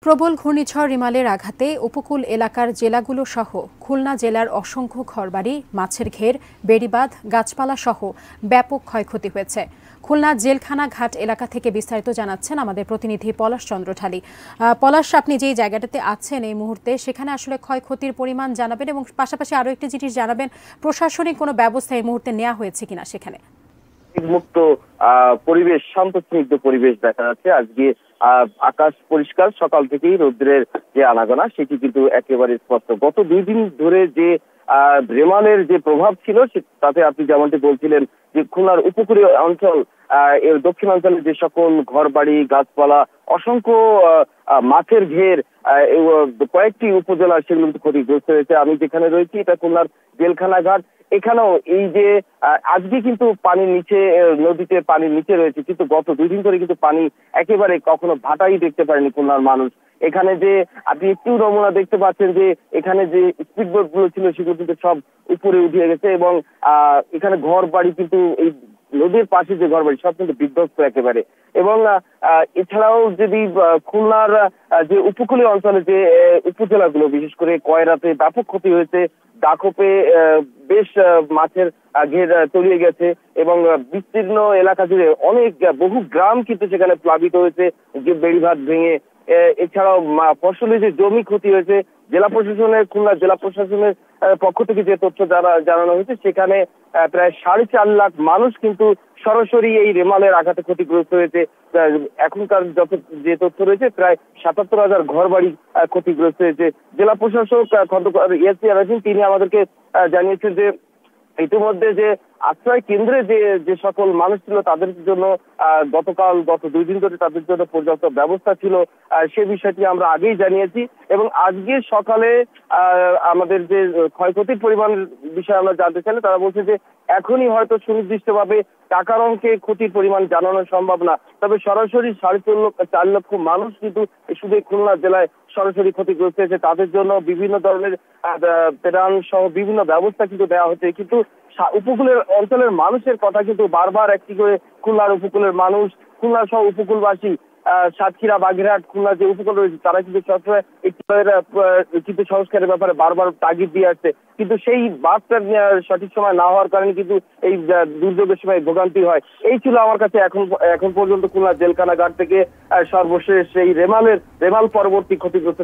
প্রবল ঘূর্ণিঝড় রিমালের আঘাতে উপকূল এলাকার জেলাগুলো সহ খুলনা জেলার অসংখ্য ঘরবাড়ি, মাছের ঘের, বেড়িবাঁধ, গাছপালা সহ ব্যাপক ক্ষয়ক্ষতি হয়েছে। খুলনা জেলখানা ঘাট এলাকা থেকে বিস্তারিত জানাচ্ছেন আমাদের প্রতিনিধি পলাশ চন্দ্র ঢালী। পলাশ, আপনি যেই জায়গাটাতে আছেন এই মুহূর্তে, সেখানে আসলে ক্ষয়ক্ষতির পরিমাণ জানাবেন এবং পাশাপাশি আরও একটি জিনিস জানাবেন, প্রশাসনিক কোনো ব্যবস্থা এই মুহূর্তে নেওয়া হয়েছে কিনা সেখানে। মুক্ত পরিবেশ, শান্তস্নিগ্ধ পরিবেশ দেখা যাচ্ছে। আজকে আকাশ পরিষ্কার, সকাল থেকেই রৌদ্রের যে আনাগোনা সেটি কিন্তু একেবারে স্পষ্ট। গত 2 দিন ধরে যে রেমালের যে প্রভাব ছিল তাতে আপনি যেমনটি বলছিলেন যে খুলনার উপকূলীয় অঞ্চল, এর দক্ষিণাঞ্চলে যে সকল ঘর বাড়ি, গাছপালা, অসংখ্য মাছের ঘের, কয়েকটি উপজেলা সেগুলো কিন্তু ক্ষতিগ্রস্ত হয়েছে। আমি যেখানে রয়েছি এটা খুলনার জেলখানা ঘাট। এখানেও এই যে আজকে কিন্তু পানির নিচে, নদীতে পানির নিচে রয়েছে, কিন্তু গত 2 দিন ধরে কিন্তু পানি একেবারে কখনো ভাটাই দেখতে পারেনি খুলনার মানুষ। এখানে যে আপনি একটু নমুনা দেখতে পাচ্ছেন যে এখানে যে স্পিড বোট গুলো ছিল সেগুলো কিন্তু সব উপরে উঠে গেছে এবং এখানে ঘর বাড়ি কিন্তু এই নদীর পাশে যে ঘর বাড়ি সব কিন্তু বিধ্বস্ত একেবারে। এবং এছাড়াও যদি খুলনার যে উপকূলীয় অঞ্চলে যে উপজেলাগুলো, বিশেষ করে কয়রাতে ব্যাপক ক্ষতি হয়েছে, দাখোপে বেশ মাছের ঘের তলিয়ে গেছে এবং বিস্তীর্ণ এলাকা জুড়ে অনেক বহু গ্রাম কিন্তু সেখানে প্লাবিত হয়েছে যে বেড়িবাঁধ ভেঙে। এছাড়াও ফসলের যে জমি ক্ষতি হয়েছে, জেলা প্রশাসনের, খুলনা জেলা প্রশাসনের পক্ষ থেকে যে তথ্য জানানো হয়েছে সেখানে প্রায় 4.5 লাখ মানুষ কিন্তু সরাসরি এই রেমালের আঘাতে ক্ষতিগ্রস্ত হয়েছে। এখনকার যত যে তথ্য রয়েছে প্রায় 77,000 ঘর বাড়ি ক্ষতিগ্রস্ত হয়েছে। জেলা প্রশাসক খন্দকার ইয়াসির রাজিম তিনি আমাদেরকে জানিয়েছেন যে ইতিমধ্যে যে আশ্রয় কেন্দ্রে যে সকল মানুষ ছিল তাদের জন্য গত 2 দিন ধরে তাদের জন্য পর্যাপ্ত ব্যবস্থা ছিল, সে বিষয়টি আমরা আগেই জানিয়েছি। এবং আজকে সকালে আমাদের যে ক্ষয়ক্ষতির পরিমাণের বিষয়ে আমরা জানতে চাইলে তারা বলছে যে এখনই হয়তো সুনির্দিষ্টভাবে টাকার অঙ্কে ক্ষতির পরিমাণ জানানো সম্ভব না, তবে সরাসরি 4.5 লক্ষ মানুষ কিন্তু শুধু খুলনা জেলায় সরাসরি ক্ষতিগ্রস্ত হয়েছে। তাদের জন্য বিভিন্ন ধরনের ত্রাণ সহ বিভিন্ন ব্যবস্থা কিন্তু দেওয়া হচ্ছে। কিন্তু উপকূলের অঞ্চলের মানুষের কথা কিন্তু বারবার একটি করে খুলনার উপকূলের মানুষ, খুলনা সহ উপকূলবাসী, সাতক্ষীরা, বাগেরহাট, খুলনা যে উপকূল রয়েছে তারা কিন্তু সবসময় কিন্তু সংস্কারের ব্যাপারে বারবার তাগিদ দিয়ে আসছে, কিন্তু সেই বাসটা সঠিক সময় না হওয়ার কারণে কিন্তু এই দুর্যোগের সময় ভোগান্তি হয়। এই ছিল আমার কাছে এখন পর্যন্ত খুলনা জেলখানা ঘাট থেকে সর্বশেষ এই রেমাল পরবর্তী ক্ষতিগ্রস্ত